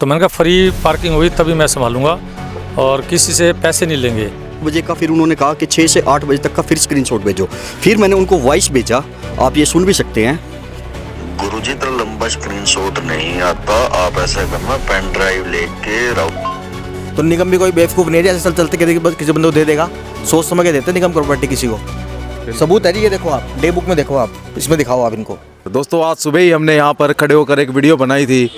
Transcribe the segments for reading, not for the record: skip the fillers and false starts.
तो मैंने कहा फ्री पार्किंग हुई तभी मैं संभालूंगा और किसी से पैसे नहीं लेंगे। बजे का फिर उन्होंने कहा कि 6 से 8 बजे तक का फिर स्क्रीनशॉट भेजो। फिर मैंने उनको वॉइस भेजा, आप ये सुन भी सकते हैं। गुरुजी तो लंबा स्क्रीनशॉट नहीं आता, आप ऐसा करना पेन ड्राइव लेके रहो। तो निगम भी कोई बेवकूफ़ नहीं है ऐसे चलते किसी बंदे को दे देगा, सोच समझ के देते निगम प्रॉपर्टी किसी को। सबूत है जी, ये देखो आप डे बुक में देखो, आप इसमें दिखाओ आप इनको। दोस्तों आज सुबह ही हमने यहाँ पर खड़े होकर एक वीडियो बनाई थी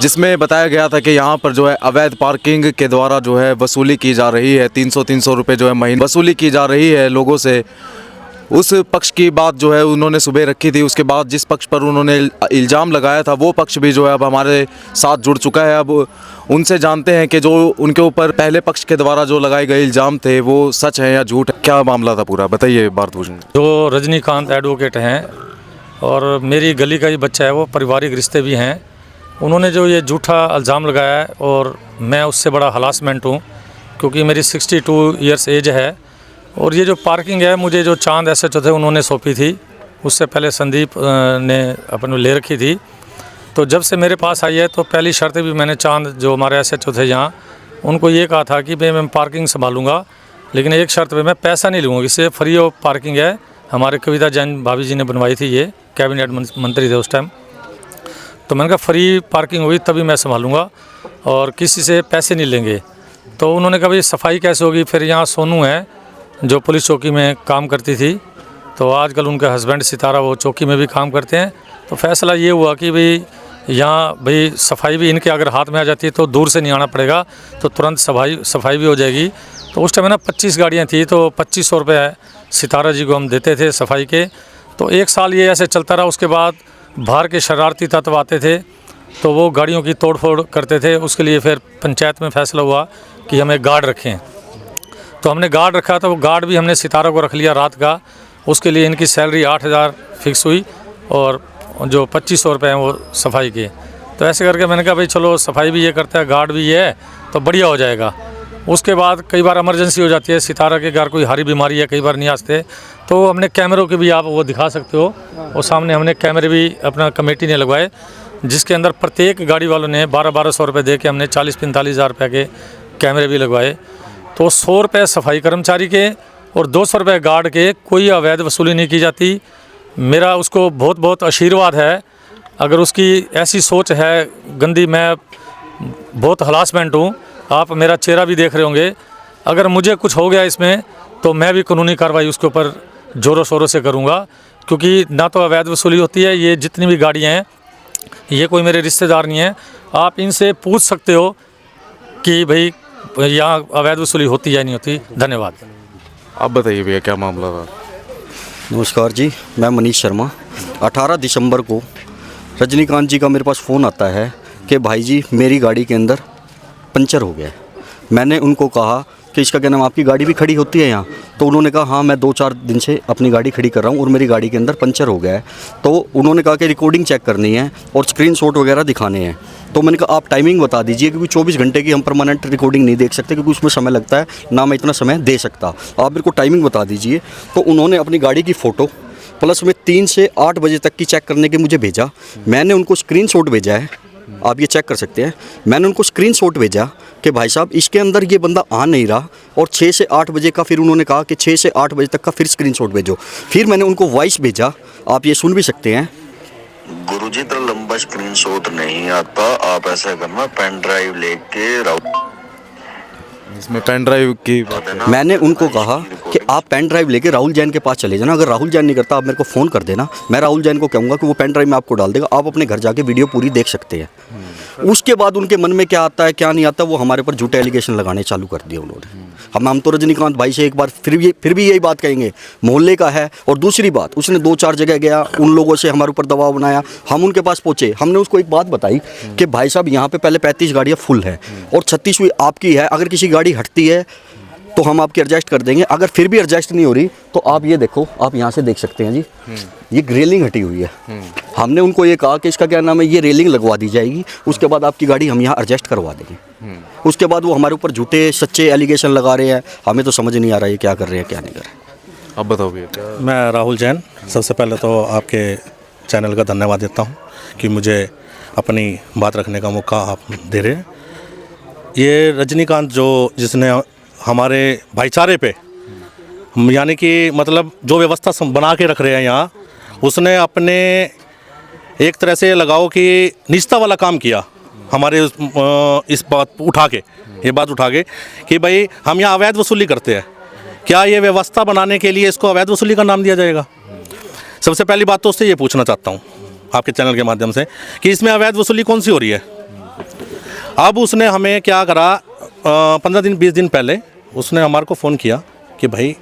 जिसमें बताया गया था कि यहाँ पर जो है अवैध पार्किंग के द्वारा जो है वसूली की जा रही है, 300 रुपये जो है महीने वसूली की जा रही है लोगों से। उस पक्ष की बात जो है उन्होंने सुबह रखी थी। उसके बाद जिस पक्ष पर उन्होंने इल्ज़ाम लगाया था वो पक्ष भी जो है अब हमारे साथ जुड़ चुका है। अब उनसे जानते हैं कि जो उनके ऊपर पहले पक्ष के द्वारा जो लगाए गए इल्ज़ाम थे वो सच है या झूठ है, क्या मामला था पूरा बताइए भारतभूषण। जो रजनीकांत एडवोकेट हैं और मेरी गली का ही बच्चा है, वो पारिवारिक रिश्ते भी हैं। उन्होंने जो ये झूठा इल्ज़ाम लगाया है और मैं उससे बड़ा हरासमेंट हूँ क्योंकि मेरी 62 ईयर्स एज है। और ये जो पार्किंग है मुझे जो चांद एसएचओ थे उन्होंने सौंपी थी, उससे पहले संदीप ने अपने ले रखी थी। तो जब से मेरे पास आई है तो पहली शर्त भी मैंने चांद जो हमारे एसएचओ थे यहाँ उनको ये कहा था कि भाई मैं पार्किंग संभालूंगा, लेकिन एक शर्त पे मैं पैसा नहीं लूँगा, इससे फ्री ऑफ पार्किंग है। हमारे कविता जैन भाभी जी ने बनवाई थी, ये कैबिनेट मंत्री थे उस टाइम। तो मैंने कहा फ्री पार्किंग हुई तभी मैं संभालूंगा और किसी से पैसे नहीं लेंगे। तो उन्होंने कहा भाई सफाई कैसे होगी। फिर यहाँ सोनू है जो पुलिस चौकी में काम करती थी, तो आजकल उनके हस्बैंड सितारा वो चौकी में भी काम करते हैं। तो फैसला ये हुआ कि भाई यहाँ भाई सफाई भी इनके अगर हाथ में आ जाती है तो दूर से नहीं आना पड़ेगा, तो तुरंत सफाई भी हो जाएगी। तो उस टाइम ना 25 गाड़ियाँ थी, तो 2500 रुपये सितारा जी को हम देते थे सफाई के। तो 1 साल ये ऐसे चलता रहा। उसके बाद बाहर के शरारती तत्व आते थे तो वो गाड़ियों की तोड़फोड़ करते थे। उसके लिए फिर पंचायत में फैसला हुआ कि हमें गार्ड रखें, तो हमने गार्ड रखा। तो वो गार्ड भी हमने सितारा को रख लिया रात का। उसके लिए इनकी सैलरी 8000 फिक्स हुई और जो 2500 रुपये हैं वो सफाई के। तो ऐसे करके मैंने कहा भाई चलो सफाई भी ये करता है, गार्ड भी ये है, तो बढ़िया हो जाएगा। उसके बाद कई बार इमरजेंसी हो जाती है, सितारा के घर कोई हारी बीमारी है, कई बार नहीं आते, तो हमने कैमरों के भी आप वो दिखा सकते हो। और सामने हमने कैमरे भी अपना कमेटी ने लगवाए, जिसके अंदर प्रत्येक गाड़ी वालों ने 1200 रुपये दे के हमने 40-45 हज़ार रुपये के कैमरे भी लगवाए। तो 100 रुपये सफाई कर्मचारी के और 200 रुपये गार्ड के, कोई अवैध वसूली नहीं की जाती। मेरा उसको बहुत बहुत आशीर्वाद है। अगर उसकी ऐसी सोच है गंदी, मैं बहुत हरासमेंट हूँ। आप मेरा चेहरा भी देख रहे होंगे। अगर मुझे कुछ हो गया इसमें तो मैं भी कानूनी कार्रवाई उसके ऊपर ज़ोरों शोरों से करूँगा, क्योंकि ना तो अवैध वसूली होती है। ये जितनी भी गाड़ियाँ हैं ये कोई मेरे रिश्तेदार नहीं है। आप इनसे पूछ सकते हो कि भाई यहाँ अवैध वसूली होती है या नहीं होती। धन्यवाद। आप बताइए भैया क्या मामला था। नमस्कार जी, मैं मनीष शर्मा। 18 दिसंबर को रजनीकांत जी का मेरे पास फ़ोन आता है कि भाई जी मेरी गाड़ी के अंदर पंचर हो गया है। मैंने उनको कहा कि इसका क्या नाम, आपकी गाड़ी भी खड़ी होती है यहाँ? तो उन्होंने कहा हाँ मैं 2-4 दिन से अपनी गाड़ी खड़ी कर रहा हूँ और मेरी गाड़ी के अंदर पंचर हो गया है। तो उन्होंने कहा कि रिकॉर्डिंग चेक करनी है और स्क्रीनशॉट वगैरह दिखाने हैं। तो मैंने कहा आप टाइमिंग बता दीजिए, क्योंकि 24 घंटे की हम परमानेंट रिकॉर्डिंग नहीं देख सकते, क्योंकि उसमें समय लगता है, ना मैं इतना समय दे सकता। आप मेरे को टाइमिंग बता दीजिए। तो उन्होंने अपनी गाड़ी की फ़ोटो प्लस में 3 से 8 बजे तक की चेक करने के मुझे भेजा। मैंने उनको स्क्रीनशॉट भेजा है, आप ये चेक कर सकते हैं। मैंने उनको स्क्रीनशॉट भेजा कि भाई साहब इसके अंदर ये बंदा आ नहीं रहा, और 6 से 8 बजे का फिर उन्होंने कहा कि 6 से 8 बजे तक का फिर स्क्रीनशॉट भेजो। फिर मैंने उनको वॉइस भेजा, आप ये सुन भी सकते हैं। गुरुजी तो लंबा स्क्रीनशॉट नहीं आता, आप ऐसा करना पेन ड्राइव लेके रहो। इसमें पेन ड्राइव की मैंने उनको कहा कि आप पेन ड्राइव लेके राहुल जैन के पास चले जाना। अगर राहुल जैन नहीं करता आप मेरे को फ़ोन कर देना, मैं राहुल जैन को कहूँगा कि वो पेन ड्राइव में आपको डाल देगा। आप अपने घर जाके वीडियो पूरी देख सकते हैं। उसके बाद उनके मन में क्या आता है क्या नहीं आता, वो हमारे पर झूठे एलिगेशन लगाने चालू कर दिए उन्होंने। हम तो रजनीकांत भाई से एक बार फिर भी यही बात कहेंगे, मोहल्ले का है। और दूसरी बात, उसने 2-4 जगह गया, उन लोगों से हमारे ऊपर दबाव बनाया। हम उनके पास पहुँचे, हमने उसको एक बात बताई कि भाई साहब यहाँ पे पहले 35 गाड़ियाँ फुल है और 36वीं आपकी है। अगर किसी गाड़ी हटती है तो हम आपकी एडजस्ट कर देंगे। अगर फिर भी एडजस्ट नहीं हो रही तो आप ये देखो, आप यहाँ से देख सकते हैं जी, ये रेलिंग हटी हुई है। हमने उनको ये कहा कि इसका क्या नाम है, ये रेलिंग लगवा दी जाएगी, उसके बाद आपकी गाड़ी हम यहाँ एडजस्ट करवा देंगे। उसके बाद वो हमारे ऊपर झूठे सच्चे एलिगेशन लगा रहे हैं। हमें तो समझ नहीं आ रहा है क्या कर रहे हैं क्या नहीं कर रहे। अब बताओ भैया। मैं राहुल जैन, सबसे पहले तो आपके चैनल का धन्यवाद देता हूँ कि मुझे अपनी बात रखने का मौका आप दे रहे हैं। ये रजनीकांत जिसने हमारे भाईचारे पे यानी कि मतलब जो व्यवस्था बना के रख रहे हैं यहाँ, उसने अपने एक तरह से लगाओ कि निजता वाला काम किया हमारे इस बात उठा के, ये बात उठा के कि भाई हम यहाँ अवैध वसूली करते हैं। क्या ये व्यवस्था बनाने के लिए इसको अवैध वसूली का नाम दिया जाएगा? सबसे पहली बात तो उससे ये पूछना चाहता हूँ आपके चैनल के माध्यम से कि इसमें अवैध वसूली कौन सी हो रही है। अब उसने हमें क्या करा, 15-20 दिन पहले उसने हमारे को फ़ोन किया कि भाई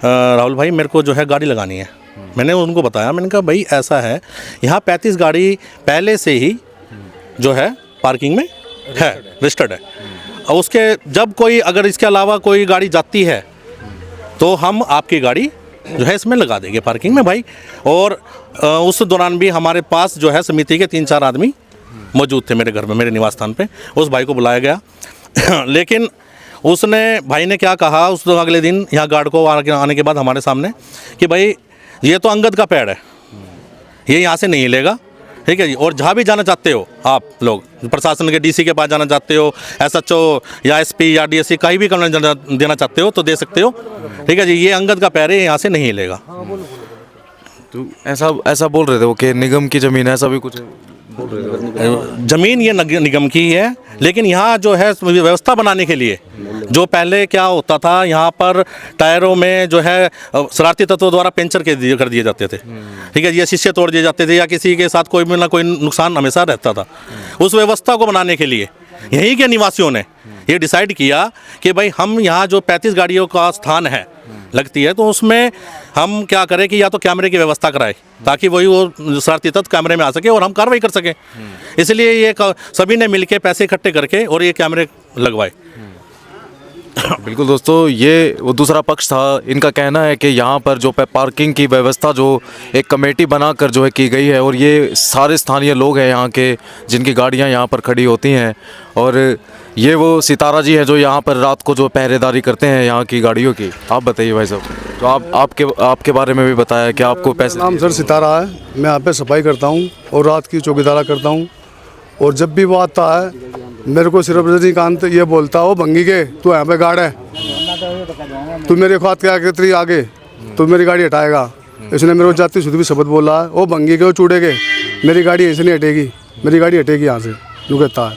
राहुल भाई मेरे को जो है गाड़ी लगानी है। मैंने उनको बताया, मैंने कहा भाई ऐसा है, यहाँ 35 गाड़ी पहले से ही जो है पार्किंग में है, रजिस्टर्ड है। और उसके जब कोई अगर इसके अलावा कोई गाड़ी जाती है तो हम आपकी गाड़ी जो है इसमें लगा देंगे पार्किंग में भाई। और उस दौरान भी हमारे पास जो है समिति के 3-4 आदमी मौजूद थे मेरे घर में, मेरे निवास स्थान पे। उस भाई को बुलाया गया लेकिन उसने भाई ने क्या कहा उस अगले दिन यहाँ गार्ड को आने के बाद हमारे सामने कि भाई ये तो अंगद का पेड़ है, ये यहाँ से नहीं हिलेगा, ठीक है जी। और जहाँ भी जाना चाहते हो आप लोग, प्रशासन के डीसी के पास जाना चाहते हो, एसएचओ या एसपी या डीएससी कहीं भी कंप्लेंट देना चाहते हो तो दे सकते हो, ठीक है जी। ये अंगद का पेड़ है, यहाँ से नहीं हिलेगा। तो ऐसा बोल रहे थे वो कि निगम की ज़मीन है, ऐसा भी कुछ बोल रहे थे। ज़मीन ये निगम की है, लेकिन यहाँ जो है व्यवस्था बनाने के लिए जो पहले क्या होता था, यहाँ पर टायरों में जो है शरारती तत्वों द्वारा पंचर कर दिए जाते थे, ठीक है, ये शीशे तोड़ दिए जाते थे या किसी के साथ कोई ना कोई नुकसान हमेशा रहता था। उस व्यवस्था को बनाने के लिए यहीं के निवासियों ने ये डिसाइड किया कि भाई हम यहाँ जो 35 गाड़ियों का स्थान है लगती है, तो उसमें हम क्या करें कि या तो कैमरे की व्यवस्था कराए ताकि वही वो शरारती तत्व कैमरे में आ सके और हम कार्रवाई कर सकें। इसलिए ये सभी ने मिलके पैसे इकट्ठे करके और ये कैमरे लगवाए। बिल्कुल दोस्तों, ये वो दूसरा पक्ष था। इनका कहना है कि यहाँ पर जो पार्किंग की व्यवस्था जो एक कमेटी बनाकर जो है की गई है, और ये सारे स्थानीय लोग हैं यहाँ के जिनकी गाड़ियाँ यहाँ पर खड़ी होती हैं। और ये वो सितारा जी है जो यहाँ पर रात को जो पहरेदारी करते हैं यहाँ की गाड़ियों की। आप बताइए भाई साहब, तो आपके बारे में भी बताया कि आपको पैसे। नाम सर सितारा है, मैं यहाँ पे सफाई करता हूँ और रात की चौकीदारा करता हूँ। और जब भी वो आता है मेरे को सिर्फ रजनीकांत ये बोलता हो भंगी के तू यहाँ पे गाड़ है, तू मेरे खात के आगे तेरी आगे तू मेरी गाड़ी हटाएगा। इसने मेरे को जाती शुद्ध भी शब्द बोला है, वो भंगी के वो चूड़े के मेरी गाड़ी ऐसे नहीं हटेगी, मेरी गाड़ी हटेगी यहाँ से, यूँ कहता है।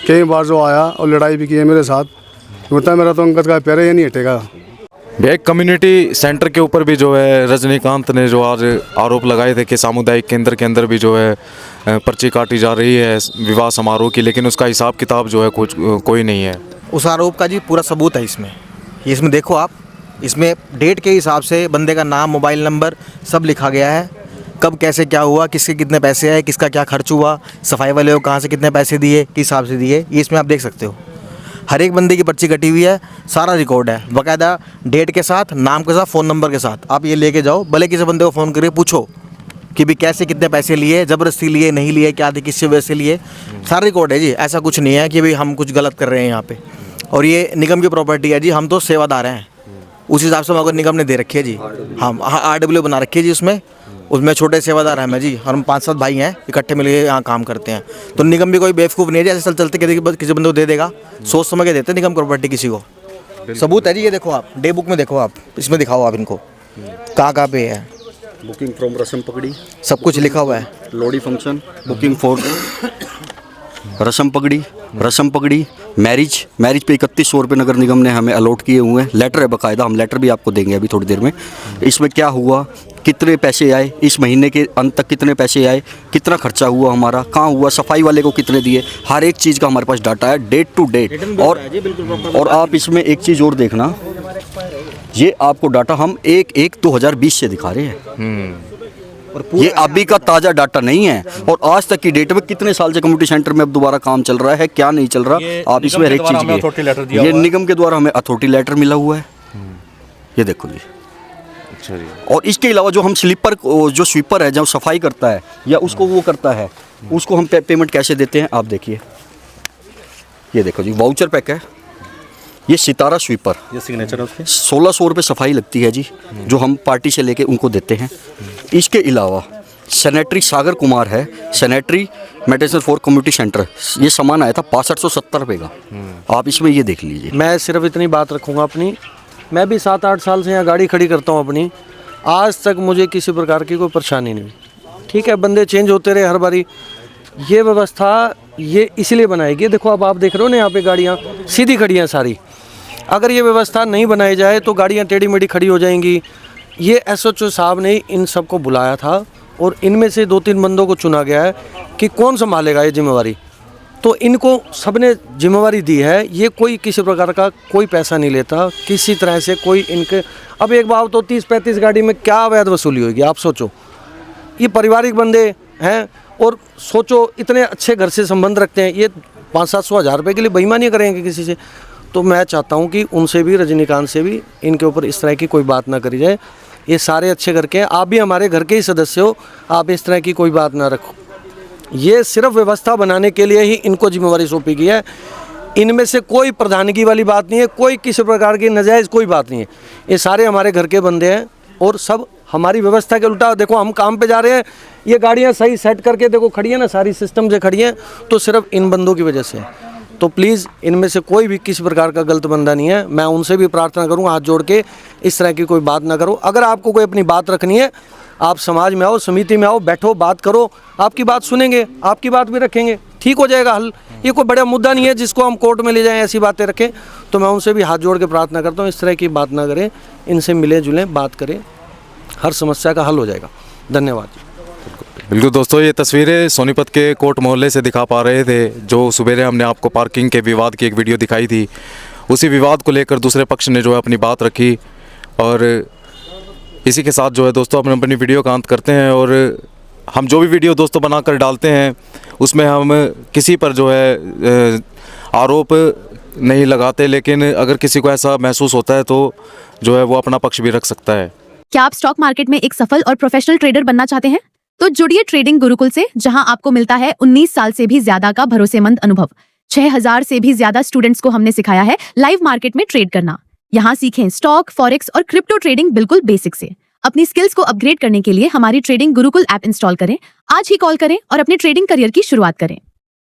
कई बार जो आया और लड़ाई भी की है मेरे साथ, बोलता है मेरा तो अंगद का पैर है, ये नहीं हटेगा। एक कम्युनिटी सेंटर के ऊपर भी जो है रजनीकांत ने जो आज आरोप लगाए थे कि सामुदायिक केंद्र के अंदर भी जो है पर्ची काटी जा रही है विवाह समारोह की, लेकिन उसका हिसाब किताब जो है कुछ कोई नहीं है। उस आरोप का जी पूरा सबूत है इसमें देखो आप, इसमें डेट के हिसाब से बंदे का नाम, मोबाइल नंबर सब लिखा गया है, कब कैसे क्या हुआ, किसके कितने पैसे आए, किसका क्या खर्च हुआ, सफाई वाले को कहाँ से कितने पैसे दिए, किस हिसाब से दिए, ये इसमें आप देख सकते हो। हर एक बंदे की पर्ची कटी हुई है, सारा रिकॉर्ड है बाकायदा, डेट के साथ, नाम के साथ, फ़ोन नंबर के साथ। आप ये लेके जाओ, भले किसी बंदे को फ़ोन करके पूछो कि भी कैसे कितने पैसे लिए, ज़बरदस्ती लिए, नहीं लिए, क्या थे, किस वजह से लिए, सारा रिकॉर्ड है जी। ऐसा कुछ नहीं है कि भाई हम कुछ गलत कर रहे हैं यहाँ पे। और ये निगम की प्रॉपर्टी है जी, हम तो सेवादार हैं, उस हिसाब से अगर निगम ने दे रखी है जी। हम RW बना रखी है जी, उसमें छोटे सेवादार हैं मैं जी, और हम 5-7 भाई हैं, इकट्ठे मिलकर यहाँ काम करते हैं। तो निगम भी कोई बेवकूफ़ नहीं है जैसे चलते किसी बंदे को दे देगा, सोच समझ के देते निगम प्रॉपर्टी किसी को। सबूत है जी, ये देखो आप, डे बुक में देखो आप, इसमें दिखाओ आप इनको कहाँ पे है। बुकिंग फ्रॉम रसम पगड़ी, सब कुछ लिखा हुआ है। लोडी फंक्शन, बुकिंग फॉर रसम पगड़ी, मैरिज पे 3100 रुपये नगर निगम ने हमें अलॉट किए हुए हैं। लेटर है बाकायदा, हम लेटर भी आपको देंगे अभी थोड़ी देर में। इसमें क्या हुआ, कितने पैसे आए, इस महीने के अंत तक कितने पैसे आए, कितना खर्चा हुआ हमारा, कहाँ हुआ, सफाई वाले को कितने दिए, हर एक चीज़ का हमारे पास डाटा है, डेट टू डेट। और आप इसमें एक चीज़ और देखना, ये आपको डाटा हम 1/1/2020 से दिखा रहे हैं। ये अभी का ताज़ा डाटा नहीं है। और आज तक की डेट में कितने साल से कम्युनिटी सेंटर में अब दोबारा काम चल रहा है, क्या नहीं चल रहा, आप इसमें हर एक चीज़, ये निगम के द्वारा हमें अथॉरिटी लेटर मिला हुआ है, ये देखो जी। अच्छा जी। और इसके अलावा जो हम जो स्वीपर है, जो सफाई करता है या उसको वो करता है, उसको हम पेमेंट कैसे देते हैं आप देखिए, ये देखो जी, वाउचर पैक है, ये सितारा स्वीपर, ये सिग्नेचर है उसके। 1600 रुपये सफाई लगती है जी, जो हम पार्टी से लेके उनको देते हैं। इसके अलावा सेनेटरी सागर कुमार है, sanitary medicine for community centre. ये सामान आया था 6570 रुपये का। आप इसमें ये देख लीजिए। मैं सिर्फ इतनी बात रखूँगा अपनी, मैं भी 7-8 साल से यहाँ गाड़ी खड़ी करता हूँ अपनी, आज तक मुझे किसी प्रकार की कोई परेशानी नहीं हुई। ठीक है, बंदे चेंज होते रहे हर बारी, ये व्यवस्था ये इसलिए बनाएगी। देखो अब आप देख रहे हो ना, यहाँ पे गाड़ियाँ सीधी खड़ी हैं सारी। अगर ये व्यवस्था नहीं बनाई जाए तो गाड़ियाँ टेढ़ी मेढ़ी खड़ी हो जाएंगी। ये एसएचओ साहब ने इन सबको बुलाया था और इनमें से 2-3 बंदों को चुना गया है कि कौन संभालेगा ये जिम्मेवारी। तो इनको सबने जिम्मेवारी दी है। ये कोई किसी प्रकार का कोई पैसा नहीं लेता किसी तरह से कोई इनके। अब एक बात तो 30-35 गाड़ी में क्या अवैध वसूली होगी, आप सोचो। ये पारिवारिक बंदे हैं और सोचो इतने अच्छे घर से संबंध रखते हैं, ये 500-700 हज़ार रुपये के लिए बेईमानी करेंगे किसी से। तो मैं चाहता हूँ कि उनसे भी, रजनीकांत से भी, इनके ऊपर इस तरह की कोई बात ना करी जाए। ये सारे अच्छे घर के हैं, आप भी हमारे घर के ही सदस्य हो, आप इस तरह की कोई बात ना रखो। ये सिर्फ व्यवस्था बनाने के लिए ही इनको जिम्मेवारी सौंपी गई है। इनमें से कोई प्रधानगी वाली बात नहीं है, कोई किसी प्रकार की नाजायज़ कोई बात नहीं है। ये सारे हमारे घर के बंदे हैं और सब हमारी व्यवस्था के उल्टा। देखो हम काम पे जा रहे हैं, ये गाड़ियाँ सही सेट करके देखो खड़ी है ना, सारी सिस्टम से खड़ी हैं, तो सिर्फ इन बंदों की वजह से है। तो प्लीज़ इनमें से कोई भी किसी प्रकार का गलत बंदा नहीं है। मैं उनसे भी प्रार्थना करूँगा हाथ जोड़ के, इस तरह की कोई बात ना करो। अगर आपको कोई अपनी बात रखनी है, आप समाज में आओ, समिति में आओ, बैठो, बात करो, आपकी बात सुनेंगे, आपकी बात भी रखेंगे, ठीक हो जाएगा हल। ये कोई बड़ा मुद्दा नहीं है जिसको हम कोर्ट में ले जाएं, ऐसी बातें रखें। तो मैं उनसे भी हाथ जोड़ के प्रार्थना करता हूँ, इस तरह की बात ना करें, इनसे मिले जुलें, बात करें, हर समस्या का हल हो जाएगा। धन्यवाद। बिल्कुल दोस्तों, ये तस्वीरें सोनीपत के कोट मोहल्ले से दिखा पा रहे थे। जो सुबेरे हमने आपको पार्किंग के विवाद की एक वीडियो दिखाई थी, उसी विवाद को लेकर दूसरे पक्ष ने जो है अपनी बात रखी। और इसी के साथ जो है दोस्तों अपने अपनी वीडियो का अंत करते हैं। और हम जो भी वीडियो दोस्तों बनाकर डालते हैं उसमें हम किसी पर जो है आरोप नहीं लगाते, लेकिन अगर किसी को ऐसा महसूस होता है तो जो है वो अपना पक्ष भी रख सकता है। क्या आप स्टॉक मार्केट में एक सफल और प्रोफेशनल ट्रेडर बनना चाहते हैं? तो जुड़िए ट्रेडिंग गुरुकुल से, जहां आपको मिलता है 19 साल से भी ज्यादा का भरोसेमंद अनुभव। 6000 से भी ज्यादा स्टूडेंट्स को हमने सिखाया है लाइव मार्केट में ट्रेड करना। यहाँ सीखें स्टॉक, फॉरेक्स और क्रिप्टो ट्रेडिंग बिल्कुल बेसिक से। अपनी स्किल्स को अपग्रेड करने के लिए हमारी ट्रेडिंग गुरुकुल ऐप इंस्टॉल करें, आज ही कॉल करें और अपने ट्रेडिंग करियर की शुरुआत करें।